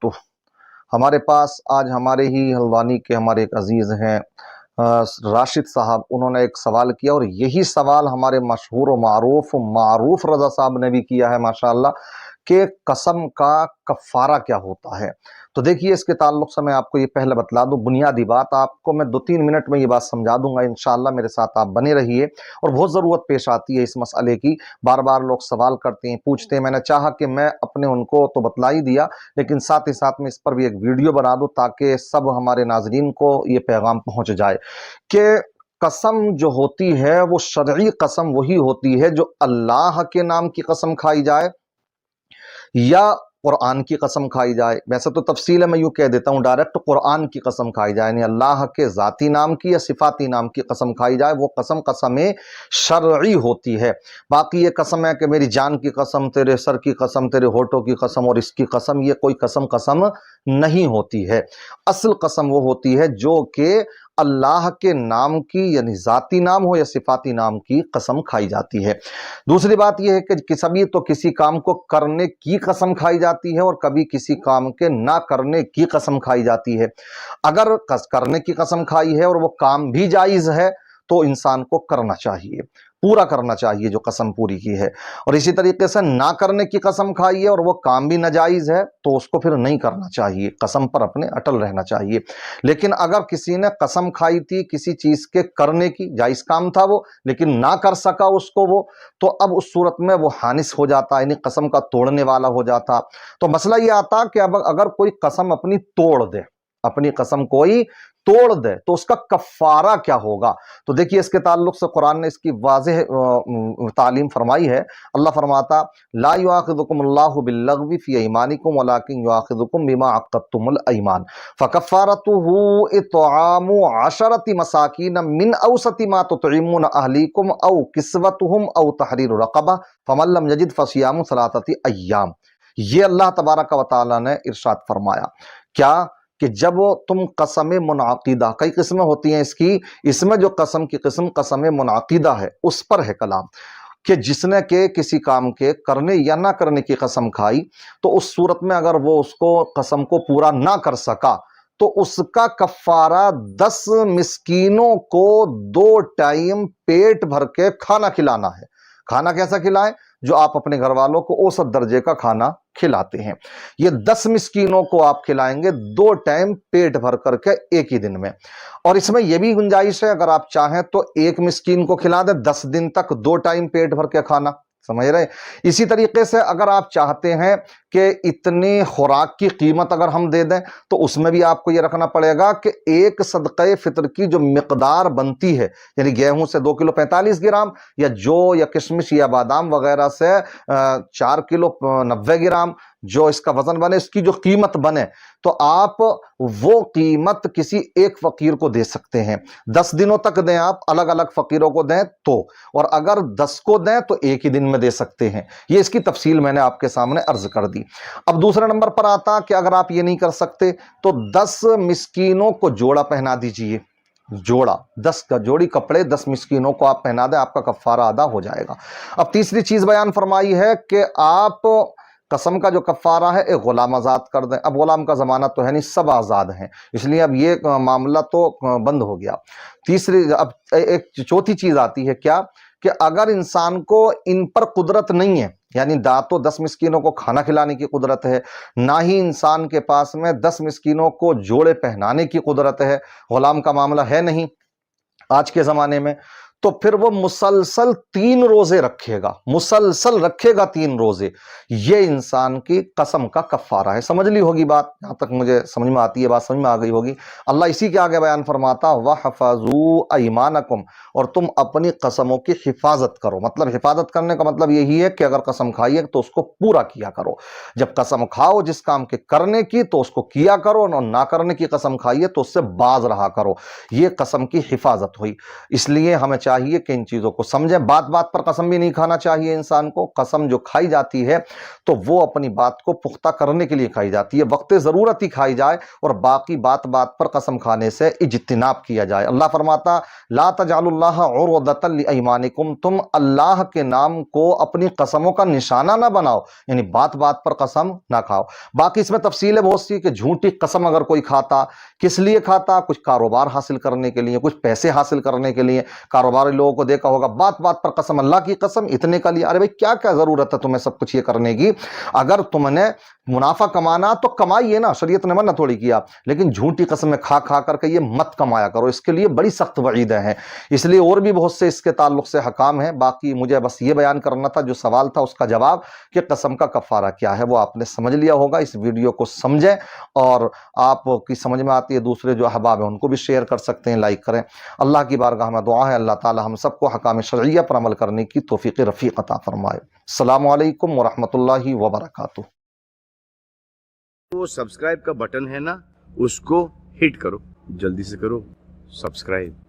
وبرکاتہ۔ ہمارے پاس آج ہمارے ہی حلوانی کے ہمارے ایک عزیز ہیں راشد صاحب، انہوں نے ایک سوال کیا اور یہی سوال ہمارے مشہور و معروف رضا صاحب نے بھی کیا ہے ماشاءاللہ، کہ قسم کا کفارہ کیا ہوتا ہے۔ تو دیکھیے اس کے تعلق سے میں آپ کو یہ پہلے بتلا دوں، بنیادی بات آپ کو میں 2-3 منٹ میں یہ بات سمجھا دوں گا انشاءاللہ، میرے ساتھ آپ بنے رہیے۔ اور بہت ضرورت پیش آتی ہے اس مسئلے کی، بار بار لوگ سوال کرتے ہیں، پوچھتے ہیں، میں نے چاہا کہ میں اپنے ان کو تو بتلا ہی دیا، لیکن ساتھ ہی ساتھ میں اس پر بھی ایک ویڈیو بنا دوں تاکہ سب ہمارے ناظرین کو یہ پیغام پہنچ جائے کہ قسم جو ہوتی ہے وہ شرعی قسم وہی ہوتی ہے جو اللہ کے نام کی قسم کھائی جائے یا قرآن کی قسم کھائی جائے۔ ویسے تو تفصیل ہے، میں یوں کہہ دیتا ہوں ڈائریکٹ، قرآن کی قسم کھائی جائے، یعنی اللہ کے ذاتی نام کی یا صفاتی نام کی قسم کھائی جائے، وہ قسم شرعی ہوتی ہے۔ باقی یہ قسم ہے کہ میری جان کی قسم، تیرے سر کی قسم، تیرے ہونٹوں کی قسم اور اس کی قسم، یہ کوئی قسم نہیں ہوتی ہے۔ اصل قسم وہ ہوتی ہے جو کہ اللہ کے نام کی، یعنی ذاتی نام ہو یا صفاتی نام کی قسم کھائی جاتی ہے۔ دوسری بات یہ ہے کہ کبھی تو کسی کام کو کرنے کی قسم کھائی جاتی ہے اور کبھی کسی کام کے نہ کرنے کی قسم کھائی جاتی ہے۔ اگر کرنے کی قسم کھائی ہے اور وہ کام بھی جائز ہے تو انسان کو کرنا چاہیے، پورا کرنا چاہیے جو قسم پوری کی ہے، اور اسی طریقے سے نہ کرنے کی قسم کھائی ہے اور وہ کام بھی ناجائز ہے تو اس کو پھر نہیں کرنا چاہیے، قسم پر اپنے اٹل رہنا چاہیے۔ لیکن اگر کسی نے قسم کھائی تھی کسی چیز کے کرنے کی، جائز کام تھا وہ، لیکن نہ کر سکا اس کو وہ، تو اب اس صورت میں وہ حانث ہو جاتا، یعنی قسم کا توڑنے والا ہو جاتا۔ تو مسئلہ یہ آتا کہ اب اگر کوئی قسم اپنی توڑ دے، اپنی قسم کوئی توڑ دے تو اس کا کفارہ کیا ہوگا؟ تو دیکھیے اس کے تعلق سے قرآن نے اس کی واضح تعلیم فرمائی ہے۔ اللہ فرماتا لا یؤاخذکم اللہ باللغو فی ایمانکم ولکن یؤاخذکم بما عقدتم الایمان فکفارتہ اطعام 10 مساکین من اوسط ما تطعمون اہلیکم او کسوتہم او تحریر رقبہ فمن لم یجد فصیام 3 ایام۔ یہ اللہ تبارک و تعالی نے ارشاد فرمایا کیا کہ جب تم قسم منعقدہ، کئی قسمیں ہوتی ہیں اس میں جو قسم کی قسم قسم منعقدہ ہے اس پر ہے کلام، کہ جس نے کہ کسی کام کے کرنے یا نہ کرنے کی قسم کھائی تو اس صورت میں اگر وہ اس کو قسم کو پورا نہ کر سکا تو اس کا کفارہ 10 مسکینوں کو 2 ٹائم پیٹ بھر کے کھانا کھلانا ہے۔ کھانا کیسا کھلائیں؟ جو آپ اپنے گھر والوں کو اوسط درجے کا کھانا کھلاتے ہیں، یہ 10 مسکینوں کو آپ کھلائیں گے 2 ٹائم پیٹ بھر کر کے ایک ہی دن میں۔ اور اس میں یہ بھی گنجائش ہے، اگر آپ چاہیں تو 1 مسکین کو کھلا دیں 10 دن تک 2 ٹائم پیٹ بھر کے کھانا، سمجھ رہے؟ اسی طریقے سے اگر آپ چاہتے ہیں کہ اتنی خوراک کی قیمت اگر ہم دے دیں تو اس میں بھی آپ کو یہ رکھنا پڑے گا کہ ایک صدقہ فطر کی جو مقدار بنتی ہے، یعنی گیہوں سے 2 کلو 45 گرام یا جو یا کشمش یا بادام وغیرہ سے 4 کلو 90 گرام جو اس کا وزن بنے، اس کی جو قیمت بنے تو آپ وہ قیمت کسی ایک فقیر کو دے سکتے ہیں۔ 10 دنوں تک دیں، آپ الگ الگ فقیروں کو دیں تو، اور اگر 10 کو دیں تو ایک ہی دن میں دے سکتے ہیں۔ یہ اس کی تفصیل میں نے آپ کے سامنے عرض کر دی۔ اب دوسرے نمبر پر آتا کہ اگر آپ یہ نہیں کر سکتے تو 10 مسکینوں کو جوڑا پہنا دیجئے، جوڑا 10 کا جوڑی کپڑے 10 مسکینوں کو آپ پہنا دیں، آپ کا کفارہ ادا ہو جائے گا۔ اب تیسری چیز بیان فرمائی ہے کہ آپ قسم کا جو کفارہ ہے ایک غلام آزاد کر دیں۔ اب غلام کا زمانہ تو ہے نہیں، سب آزاد ہیں، اس لیے اب یہ معاملہ تو بند ہو گیا۔ اب ایک چوتھی چیز آتی ہے کیا کہ اگر انسان کو ان پر قدرت نہیں ہے، یعنی نہ تو 10 مسکینوں کو کھانا کھلانے کی قدرت ہے، نہ ہی انسان کے پاس میں 10 مسکینوں کو جوڑے پہنانے کی قدرت ہے، غلام کا معاملہ ہے نہیں آج کے زمانے میں، تو پھر وہ مسلسل 3 روزے رکھے گا، مسلسل رکھے گا 3 روزے۔ یہ انسان کی قسم کا کفارہ ہے۔ سمجھ لی ہوگی بات، یہاں تک مجھے سمجھ میں آتی ہے، بات سمجھ میں آ گئی ہوگی۔ اللہ اسی کے آگے بیان فرماتا وَحْفَظُوا أَيْمَانَكُمْ، اور تم اپنی قسموں کی حفاظت کرو۔ مطلب حفاظت کرنے کا مطلب یہی ہے کہ اگر قسم کھائی ہے تو اس کو پورا کیا کرو۔ جب قسم کھاؤ جس کام کے کرنے کی تو اس کو کیا کرو، اور نہ کرنے کی قسم کھائی ہے تو اس سے باز رہا کرو۔ یہ قسم کی حفاظت ہوئی۔ اس لیے ہمیں چاہیے کہ ان چیزوں کو سمجھیں. بات بات پر قسم بھی نہیں کھانا چاہیے انسان کو. قسم جو کھائی جاتی ہے تو وہ اپنی بات کو پختہ کرنے کے لیے کھائی جاتی ہے, وقت ضرورت ہی کھائی جائے, اور باقی بات بات پر قسم کھانے سے اجتناب کیا جائے. اللہ فرماتا لا تجعلوا اللہ عرضۃ لایمانکم, تم اللہ کے نام کو اپنی قسموں کا نشانہ نہ بناؤ, یعنی بات بات پر قسم نہ کھاؤ. باقی اس میں تفصیلیں بہت سی کہ جھوٹی قسم اگر کوئی کھاتا, کس لیے کھاتا؟ کچھ کاروبار حاصل کرنے کے لیے, کچھ پیسے حاصل کرنے کے لیے. کاروباری لوگوں کو دیکھا ہوگا بات بات پر قسم, اللہ کی قسم اتنے کا لیا. ارے بھائی کیا ضرورت ہے تمہیں سب کچھ یہ کرنے کی؟ اگر تم نے منافع کمانا تو کمائیے نا, شریعت نے منع تھوڑی کیا, لیکن جھوٹی قسمیں کھا کھا کر کے یہ مت کمایا کرو, اس کے لیے بڑی سخت وعیدیں ہیں. اس لیے اور بھی بہت سے اس کے تعلق سے حکام ہیں. باقی مجھے بس یہ بیان کرنا تھا, جو سوال تھا اس کا جواب کہ قسم کا کفارہ کیا ہے وہ آپ نے سمجھ لیا ہوگا. اس ویڈیو کو سمجھیں, اور آپ کی سمجھ میں آتی ہے, دوسرے جو احباب ہیں ان کو بھی شیئر کر سکتے ہیں, لائک کریں. اللہ کی بارگاہ میں دعا ہے اللہ تعالی ہم سب کو حکام شرعیہ پر عمل کرنے کی توفیق رفیق عطا فرمائے. السلام علیکم ورحمۃ اللہ وبرکاتہ. وہ سبسکرائب کا بٹن ہے نا, اس کو ہٹ کرو, جلدی سے کرو سبسکرائب.